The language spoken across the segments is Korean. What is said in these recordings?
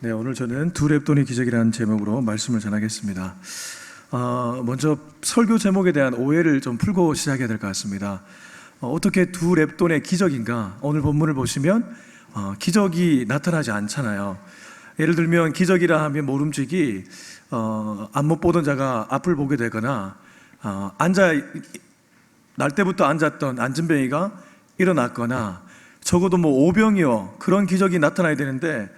네, 오늘 저는 두 랩돈의 기적이라는 제목으로 말씀을 전하겠습니다. 먼저 설교 제목에 대한 오해를 좀 풀고 시작해야 될 것 같습니다. 어떻게 두 랩돈의 기적인가? 오늘 본문을 보시면 기적이 나타나지 않잖아요. 예를 들면 기적이라 하면 모름지기 안 못 보던 자가 앞을 보게 되거나 날 때부터 앉았던 안진뱅이가 일어났거나 적어도 오병이어 그런 기적이 나타나야 되는데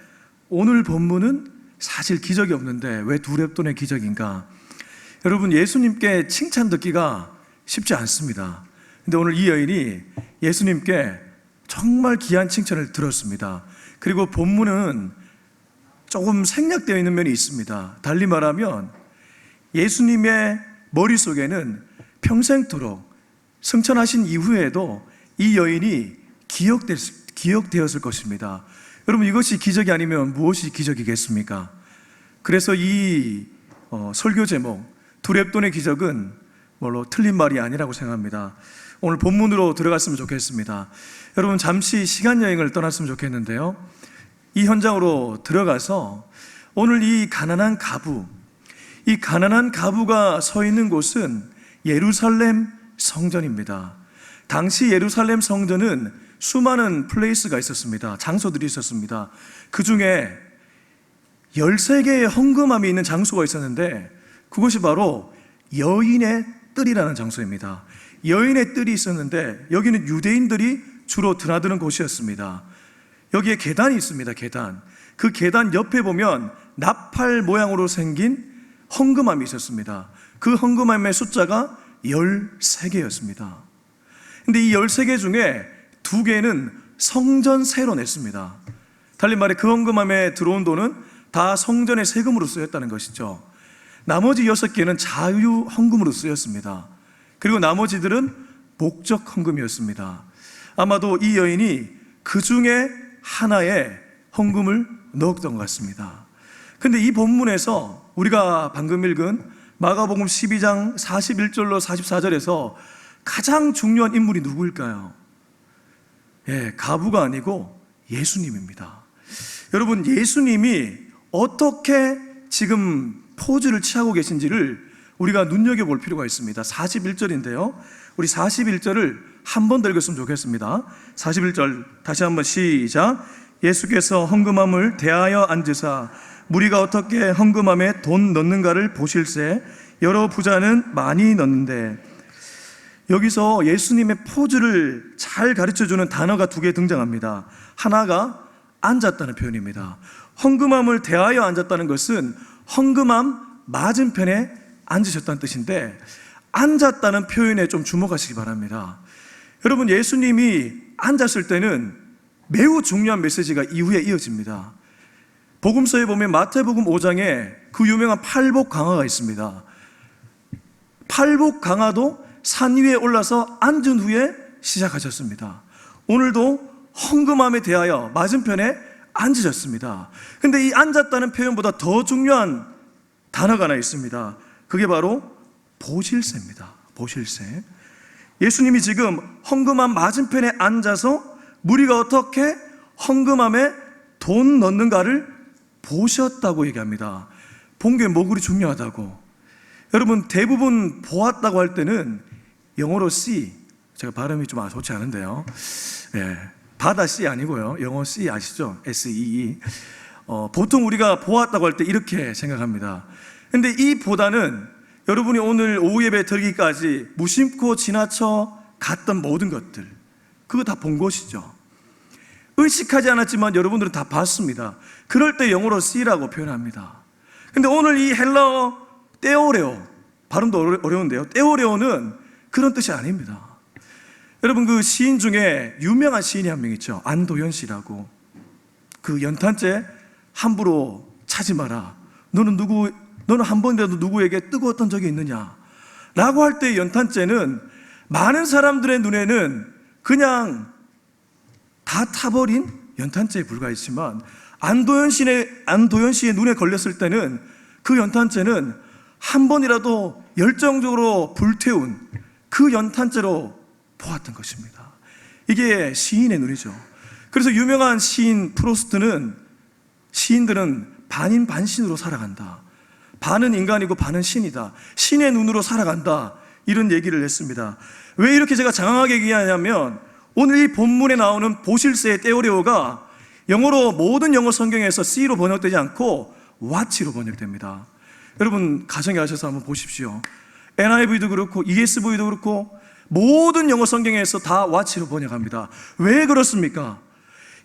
오늘 본문은 사실 기적이 없는데 왜 두 랩돈의 기적인가? 여러분, 예수님께 칭찬 듣기가 쉽지 않습니다. 근데 오늘 이 여인이 예수님께 정말 귀한 칭찬을 들었습니다. 그리고 본문은 조금 생략되어 있는 면이 있습니다. 달리 말하면 예수님의 머릿속에는 평생토록 승천하신 이후에도 이 여인이 기억되었을 것입니다. 여러분, 이것이 기적이 아니면 무엇이 기적이겠습니까? 그래서 이 설교 제목 두 랩돈의 기적은 틀린 말이 아니라고 생각합니다. 오늘 본문으로 들어갔으면 좋겠습니다. 여러분, 잠시 시간여행을 떠났으면 좋겠는데요, 이 현장으로 들어가서 오늘 이 가난한 가부가 서 있는 곳은 예루살렘 성전입니다. 당시 예루살렘 성전은 수많은 플레이스가 있었습니다. 장소들이 있었습니다. 그 중에 13개의 헌금함이 있는 장소가 있었는데 그것이 바로 여인의 뜰이라는 장소입니다. 여인의 뜰이 있었는데 여기는 유대인들이 주로 드나드는 곳이었습니다. 여기에 계단이 있습니다. 그 계단 옆에 보면 나팔 모양으로 생긴 헌금함이 있었습니다. 그 헌금함의 숫자가 13개였습니다. 근데 이 13개 중에 2개는 성전세로 냈습니다. 달리 말해 그 헌금함에 들어온 돈은 다 성전의 세금으로 쓰였다는 것이죠. 나머지 6개는 자유 헌금으로 쓰였습니다. 그리고 나머지들은 목적 헌금이었습니다. 아마도 이 여인이 그 중에 하나에 헌금을 넣었던 것 같습니다. 근데 이 본문에서 우리가 방금 읽은 마가복음 12장 41절로 44절에서 가장 중요한 인물이 누구일까요? 가부가 아니고 예수님입니다. 여러분, 예수님이 어떻게 지금 포즈를 취하고 계신지를 우리가 눈여겨볼 필요가 있습니다. 41절인데요, 우리 41절을 한 번 더 읽었으면 좋겠습니다. 41절 다시 한번 시작. 예수께서 헌금함을 대하여 앉으사 무리가 어떻게 헌금함에 돈 넣는가를 보실세 여러 부자는 많이 넣는데. 여기서 예수님의 포즈를 잘 가르쳐주는 단어가 2개 등장합니다. 하나가 앉았다는 표현입니다. 헌금함을 대하여 앉았다는 것은 헌금함 맞은편에 앉으셨다는 뜻인데, 앉았다는 표현에 좀 주목하시기 바랍니다. 여러분, 예수님이 앉았을 때는 매우 중요한 메시지가 이후에 이어집니다. 복음서에 보면 마태복음 5장에 그 유명한 팔복강화가 있습니다. 팔복강화도 산 위에 올라서 앉은 후에 시작하셨습니다. 오늘도 헌금함에 대하여 맞은편에 앉으셨습니다. 근데 이 앉았다는 표현보다 더 중요한 단어가 하나 있습니다. 그게 바로 보실세입니다. 보실세. 예수님이 지금 헌금함 맞은편에 앉아서 무리가 어떻게 헌금함에 돈 넣는가를 보셨다고 얘기합니다. 본 게 뭐 그리 중요하다고. 여러분, 대부분 보았다고 할 때는 영어로 see, 제가 발음이 좀 좋지 않은데요, 바다 see 아니고요, 영어 see 아시죠? SEE. 보통 우리가 보았다고 할 때 이렇게 생각합니다. 근데 이 보다는 여러분이 오늘 오후 예배 들기까지 무심코 지나쳐 갔던 모든 것들, 그거 다 본 것이죠. 의식하지 않았지만 여러분들은 다 봤습니다. 그럴 때 영어로 see라고 표현합니다. 근데 오늘 이 헬라어 떼오레오, 발음도 어려운데요, 떼오레오는 그런 뜻이 아닙니다. 여러분, 그 시인 중에 유명한 시인이 한 명 있죠. 안도현 씨라고. 그 연탄재 함부로 차지 마라. 너는 한 번이라도 누구에게 뜨거웠던 적이 있느냐? 라고 할 때 연탄재는 많은 사람들의 눈에는 그냥 다 타버린 연탄재에 불과했지만 안도현 씨의 눈에 걸렸을 때는 그 연탄재는 한 번이라도 열정적으로 불태운 그 연탄재로 보았던 것입니다. 이게 시인의 눈이죠. 그래서 유명한 시인 프로스트는 시인들은 반인 반신으로 살아간다. 반은 인간이고 반은 신이다. 신의 눈으로 살아간다. 이런 얘기를 했습니다. 왜 이렇게 제가 장황하게 얘기하냐면 오늘 이 본문에 나오는 보실세의 떼오레오가 영어로 모든 영어 성경에서 C로 번역되지 않고 watch로 번역됩니다. 여러분 가정에 가셔서 한번 보십시오. NIV도 그렇고 ESV도 그렇고 모든 영어 성경에서 다 watch로 번역합니다. 왜 그렇습니까?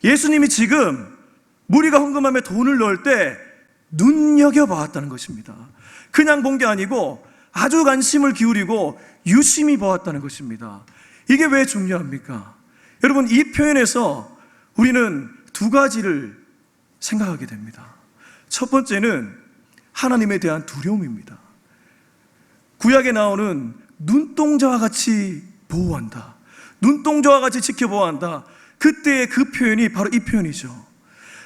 예수님이 지금 무리가 헌금함에 돈을 넣을 때 눈여겨보았다는 것입니다. 그냥 본 게 아니고 아주 관심을 기울이고 유심히 보았다는 것입니다. 이게 왜 중요합니까? 여러분 이 표현에서 우리는 두 가지를 생각하게 됩니다. 첫 번째는 하나님에 대한 두려움입니다. 구약에 나오는 눈동자와 같이 보호한다, 눈동자와 같이 지켜보아한다. 그때의 그 표현이 바로 이 표현이죠.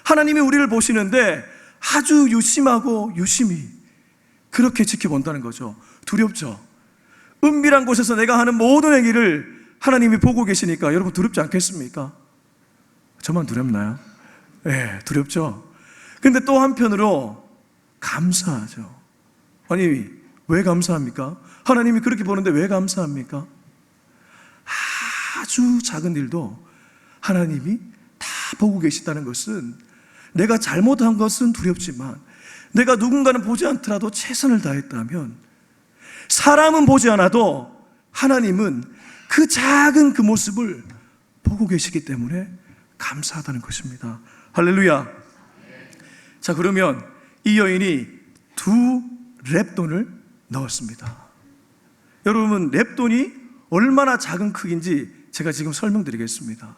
하나님이 우리를 보시는데 아주 유심하고 유심히 그렇게 지켜본다는 거죠. 두렵죠? 은밀한 곳에서 내가 하는 모든 행위를 하나님이 보고 계시니까 여러분 두렵지 않겠습니까? 저만 두렵나요? 네, 두렵죠? 근데 또 한편으로 감사하죠. 아니, 왜 감사합니까? 하나님이 그렇게 보는데 왜 감사합니까? 아주 작은 일도 하나님이 다 보고 계시다는 것은, 내가 잘못한 것은 두렵지만 내가 누군가는 보지 않더라도 최선을 다했다면, 사람은 보지 않아도 하나님은 그 작은 그 모습을 보고 계시기 때문에 감사하다는 것입니다. 할렐루야. 자, 그러면 이 여인이 두 렙돈을 넣었습니다. 여러분, 렙돈이 얼마나 작은 크기인지 제가 지금 설명드리겠습니다.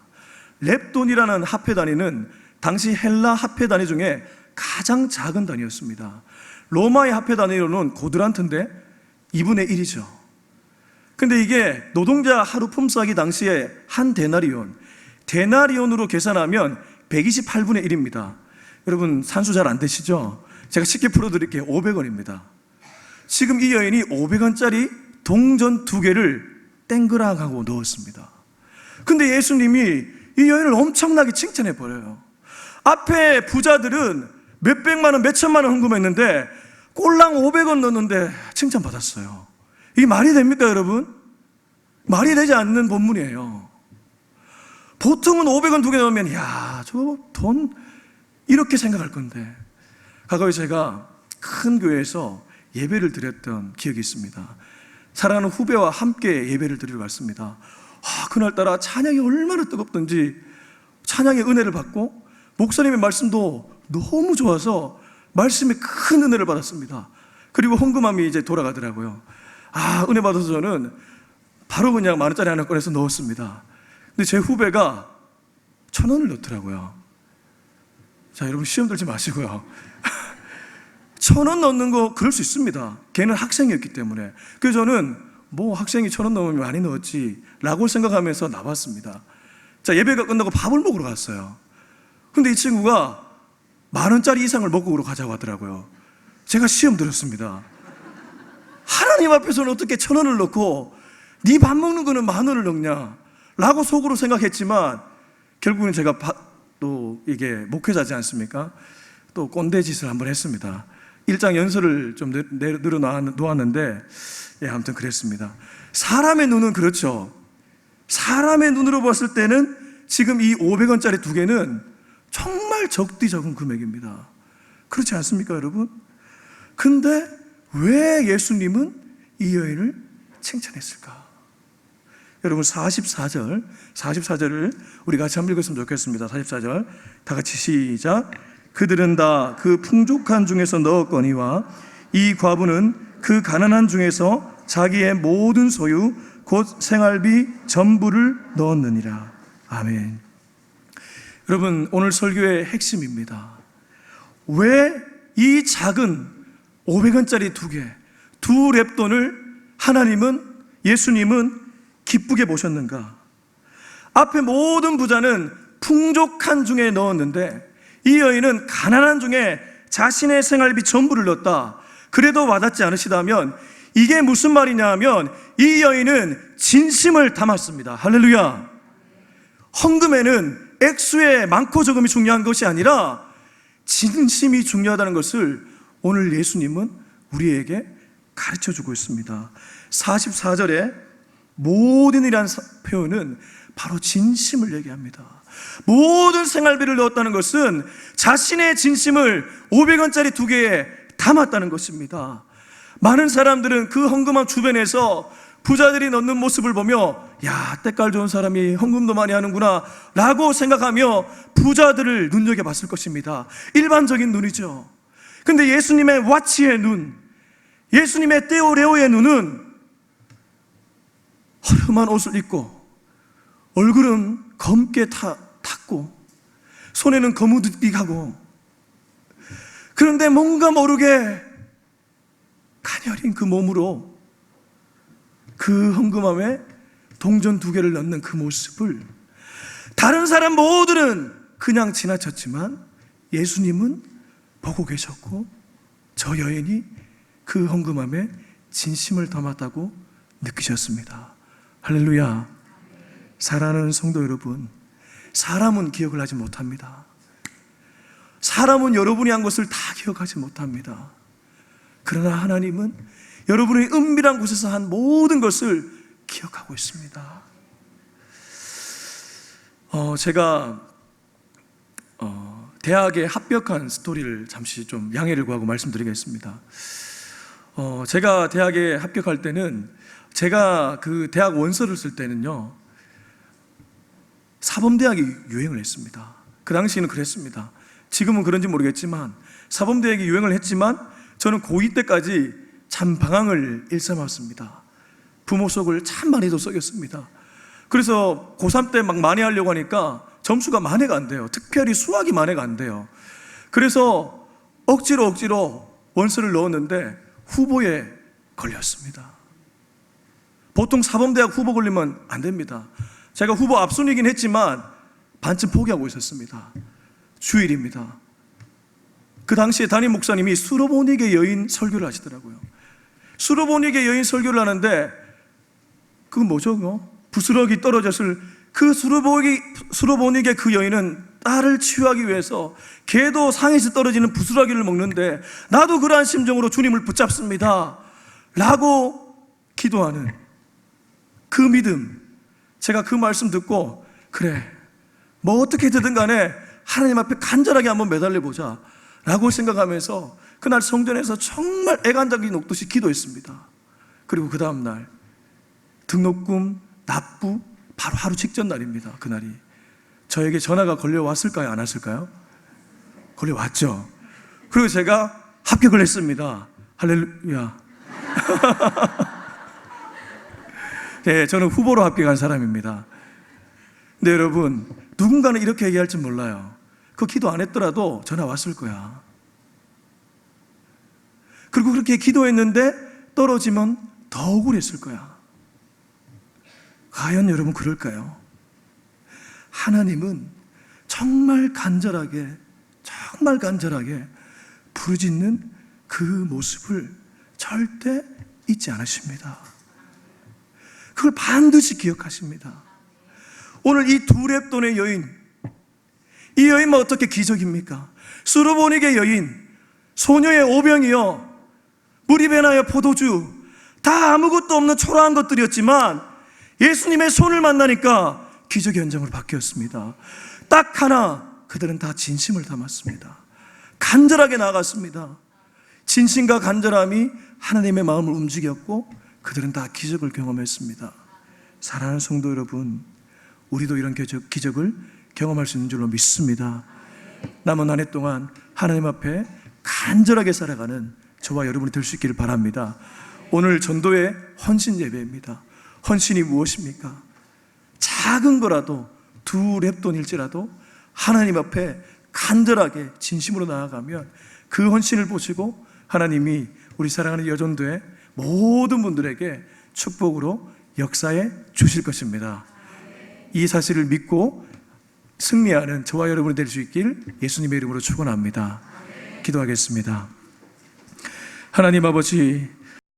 렙돈이라는 화폐 단위는 당시 헬라 화폐 단위 중에 가장 작은 단위였습니다. 로마의 화폐 단위로는 고드란트인데 2분의 1이죠. 근데 이게 노동자 하루 품삯이 당시에 한 데나리온으로 계산하면 128분의 1입니다. 여러분 산수 잘 안 되시죠? 제가 쉽게 풀어드릴게요. 500원입니다. 지금 이 여인이 500원짜리 동전 2개를 땡그랑하고 넣었습니다. 근데 예수님이 이 여인을 엄청나게 칭찬해 버려요. 앞에 부자들은 몇백만 원, 몇천만 원 헌금했는데 꼴랑 500원 넣었는데 칭찬받았어요. 이게 말이 됩니까, 여러분? 말이 되지 않는 본문이에요. 보통은 500원 2개 넣으면 야, 저 돈 이렇게 생각할 건데. 과거에 제가 큰 교회에서 예배를 드렸던 기억이 있습니다. 사랑하는 후배와 함께 예배를 드리러 갔습니다. 그날따라 찬양이 얼마나 뜨겁던지 찬양의 은혜를 받고 목사님의 말씀도 너무 좋아서 말씀에 큰 은혜를 받았습니다. 그리고 헌금함이 이제 돌아가더라고요. 은혜 받아서 저는 바로 그냥 만원짜리 하나 꺼내서 넣었습니다. 근데 제 후배가 1,000원을 넣더라고요. 자, 여러분 시험 들지 마시고요. 1,000원 넣는 거 그럴 수 있습니다. 걔는 학생이었기 때문에. 그래서 저는 뭐 학생이 1,000원 넣으면 많이 넣었지 라고 생각하면서 나왔습니다. 자, 예배가 끝나고 밥을 먹으러 갔어요. 근데 이 친구가 10,000원짜리 이상을 먹고 가자고 하더라고요. 제가 시험 들었습니다. 하나님 앞에서는 어떻게 1,000원을 넣고 네 밥 먹는 거는 10,000원을 넣냐 라고 속으로 생각했지만, 결국은 제가 또 이게 목회자지 않습니까? 또 꼰대 짓을 한번 했습니다. 일장 연설을 좀 늘어놓았는데, 아무튼 그랬습니다. 사람의 눈은 그렇죠. 사람의 눈으로 봤을 때는 지금 이 500원짜리 2개는 정말 적디 적은 금액입니다. 그렇지 않습니까, 여러분? 근데 왜 예수님은 이 여인을 칭찬했을까? 여러분 44절을 우리 같이 한번 읽었으면 좋겠습니다. 44절 다 같이 시작. 그들은 다 그 풍족한 중에서 넣었거니와 이 과부는 그 가난한 중에서 자기의 모든 소유 곧 생활비 전부를 넣었느니라. 아멘. 여러분, 오늘 설교의 핵심입니다. 왜 이 작은 500원짜리 2개, 두 렙돈을 하나님은, 예수님은 기쁘게 보셨는가? 앞에 모든 부자는 풍족한 중에 넣었는데 이 여인은 가난한 중에 자신의 생활비 전부를 넣었다. 그래도 와닿지 않으시다면 이게 무슨 말이냐 하면, 이 여인은 진심을 담았습니다. 할렐루야. 헌금에는 액수의 많고 적음이 중요한 것이 아니라 진심이 중요하다는 것을 오늘 예수님은 우리에게 가르쳐주고 있습니다. 44절에 모든이라는 표현은 바로 진심을 얘기합니다. 모든 생활비를 넣었다는 것은 자신의 진심을 500원짜리 2개에 담았다는 것입니다. 많은 사람들은 그 헌금함 주변에서 부자들이 넣는 모습을 보며 야, 때깔 좋은 사람이 헌금도 많이 하는구나 라고 생각하며 부자들을 눈여겨봤을 것입니다. 일반적인 눈이죠. 근데 예수님의 와치의 눈, 예수님의 떼오레오의 눈은 허름한 옷을 입고 얼굴은 검게 탔고 손에는 거무드기 하고, 그런데 뭔가 모르게 가녀린 그 몸으로 그 헌금함에 동전 2개를 넣는 그 모습을 다른 사람 모두는 그냥 지나쳤지만 예수님은 보고 계셨고, 저 여인이 그 헌금함에 진심을 담았다고 느끼셨습니다. 할렐루야. 사랑하는 성도 여러분, 사람은 기억을 하지 못합니다. 사람은 여러분이 한 것을 다 기억하지 못합니다. 그러나 하나님은 여러분의 은밀한 곳에서 한 모든 것을 기억하고 있습니다. 제가 대학에 합격한 스토리를 잠시 좀 양해를 구하고 말씀드리겠습니다. 제가 대학에 합격할 때는, 제가 그 대학 원서를 쓸 때는요, 사범대학이 유행을 했습니다. 그 당시에는 그랬습니다. 지금은 그런지 모르겠지만 사범대학이 유행을 했지만 저는 고2 때까지 참 방황을 일삼았습니다. 부모 속을 참 많이도 썩였습니다. 그래서 고3 때 막 많이 하려고 하니까 점수가 만회가 안 돼요. 특별히 수학이 만회가 안 돼요. 그래서 억지로 원서를 넣었는데 후보에 걸렸습니다. 보통 사범대학 후보 걸리면 안 됩니다. 제가 후보 앞순이긴 했지만 반쯤 포기하고 있었습니다. 주일입니다. 그 당시에 담임 목사님이 수로보니게 여인 설교를 하시더라고요. 수로보니게 여인 설교를 하는데 그건 뭐죠? 부스러기 떨어졌을 그 수로보니게 그 여인은 딸을 치유하기 위해서 개도 상에서 떨어지는 부스러기를 먹는데 나도 그러한 심정으로 주님을 붙잡습니다 라고 기도하는 그 믿음, 제가 그 말씀 듣고 그래, 뭐 어떻게 되든 간에 하나님 앞에 간절하게 한번 매달려보자 라고 생각하면서 그날 성전에서 정말 애간장이 녹듯이 기도했습니다. 그리고 그 다음날 등록금 납부 바로 하루 직전 날입니다. 그날이 저에게 전화가 걸려왔을까요? 안 왔을까요? 걸려왔죠. 그리고 제가 합격을 했습니다. 할렐루야. 네, 저는 후보로 합격한 사람입니다. 근데 여러분, 누군가는 이렇게 얘기할지 몰라요. 그 기도 안 했더라도 전화 왔을 거야. 그리고 그렇게 기도했는데 떨어지면 더 억울했을 거야. 과연 여러분 그럴까요? 하나님은 정말 간절하게 부르짖는 그 모습을 절대 잊지 않으십니다. 그걸 반드시 기억하십니다. 오늘 이 두 렙돈의 여인, 이 여인은 어떻게 기적입니까? 수르보니게 여인, 소녀의 오병이요, 물이 배나여 포도주, 다 아무것도 없는 초라한 것들이었지만 예수님의 손을 만나니까 기적의 현장으로 바뀌었습니다. 딱 하나, 그들은 다 진심을 담았습니다. 간절하게 나아갔습니다. 진심과 간절함이 하나님의 마음을 움직였고 그들은 다 기적을 경험했습니다. 사랑하는 성도 여러분, 우리도 이런 기적을 경험할 수 있는 줄로 믿습니다. 남은 한 해 동안 하나님 앞에 간절하게 살아가는 저와 여러분이 될 수 있기를 바랍니다. 오늘 전도의 헌신 예배입니다. 헌신이 무엇입니까? 작은 거라도 두 렙돈일지라도 하나님 앞에 간절하게 진심으로 나아가면 그 헌신을 보시고 하나님이 우리 사랑하는 여전도의 모든 분들에게 축복으로 역사해 주실 것입니다. 이 사실을 믿고 승리하는 저와 여러분이 될 수 있길 예수님의 이름으로 축원합니다. 기도하겠습니다. 하나님 아버지,